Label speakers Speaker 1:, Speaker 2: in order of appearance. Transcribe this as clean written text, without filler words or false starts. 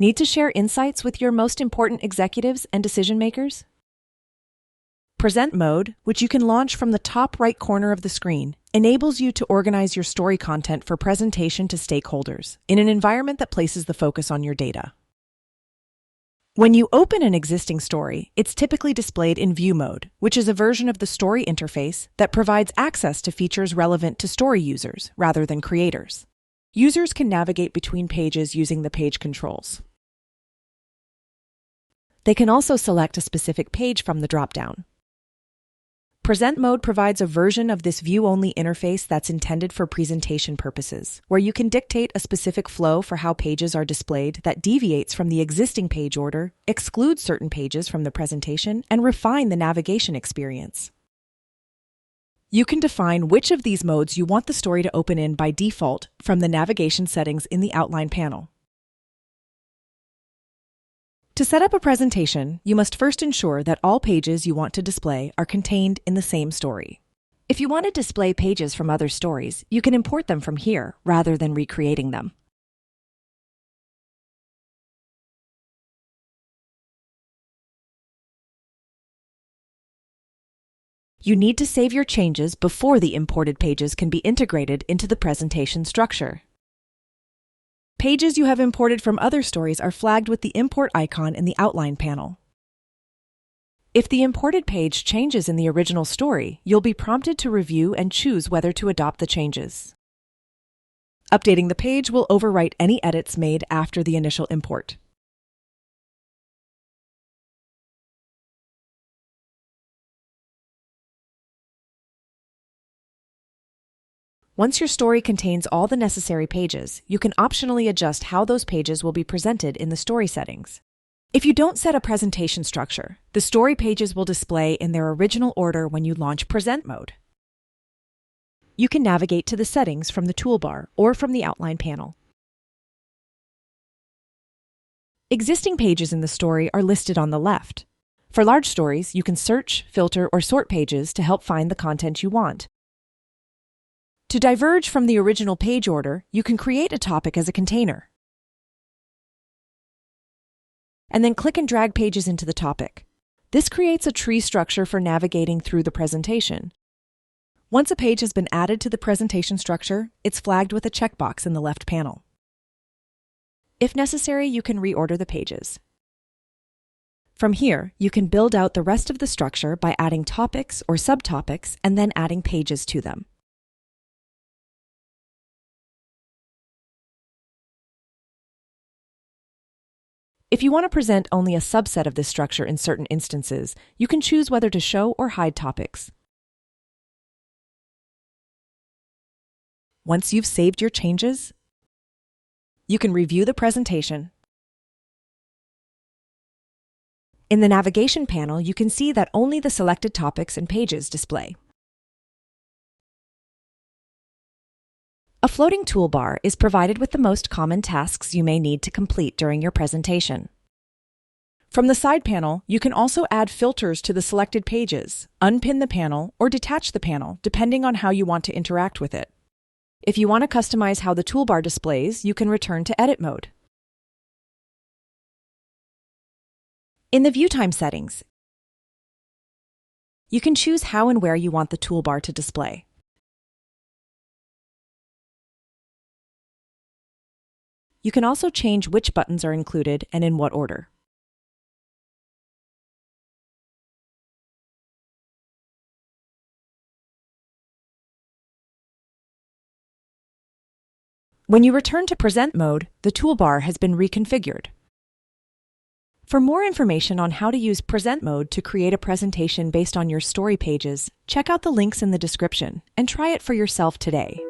Speaker 1: Need to share insights with your most important executives and decision makers? Present mode, which you can launch from the top right corner of the screen, enables you to organize your story content for presentation to stakeholders in an environment that places the focus on your data. When you open an existing story, it's typically displayed in view mode, which is a version of the story interface that provides access to features relevant to story users rather than creators. Users can navigate between pages using the page controls. They can also select a specific page from the drop-down. Present mode provides a version of this view-only interface that's intended for presentation purposes, where you can dictate a specific flow for how pages are displayed that deviates from the existing page order, excludes certain pages from the presentation, and refine the navigation experience. You can define which of these modes you want the story to open in by default from the navigation settings in the outline panel. To set up a presentation, you must first ensure that all pages you want to display are contained in the same story. If you want to display pages from other stories, you can import them from here rather than recreating them. You need to save your changes before the imported pages can be integrated into the presentation structure. Pages you have imported from other stories are flagged with the import icon in the outline panel. If the imported page changes in the original story, you'll be prompted to review and choose whether to adopt the changes. Updating the page will overwrite any edits made after the initial import. Once your story contains all the necessary pages, you can optionally adjust how those pages will be presented in the story settings. If you don't set a presentation structure, the story pages will display in their original order when you launch Present mode. You can navigate to the settings from the toolbar or from the outline panel. Existing pages in the story are listed on the left. For large stories, you can search, filter, or sort pages to help find the content you want. To diverge from the original page order, you can create a topic as a container, and then click and drag pages into the topic. This creates a tree structure for navigating through the presentation. Once a page has been added to the presentation structure, it's flagged with a checkbox in the left panel. If necessary, you can reorder the pages. From here, you can build out the rest of the structure by adding topics or subtopics and then adding pages to them. If you want to present only a subset of this structure in certain instances, you can choose whether to show or hide topics. Once you've saved your changes, you can review the presentation. In the navigation panel, you can see that only the selected topics and pages display. A floating toolbar is provided with the most common tasks you may need to complete during your presentation. From the side panel, you can also add filters to the selected pages, unpin the panel, or detach the panel, depending on how you want to interact with it. If you want to customize how the toolbar displays, you can return to Edit mode. In the View Time settings, you can choose how and where you want the toolbar to display. You can also change which buttons are included and in what order. When you return to Present mode, the toolbar has been reconfigured. For more information on how to use Present mode to create a presentation based on your story pages, check out the links in the description and try it for yourself today.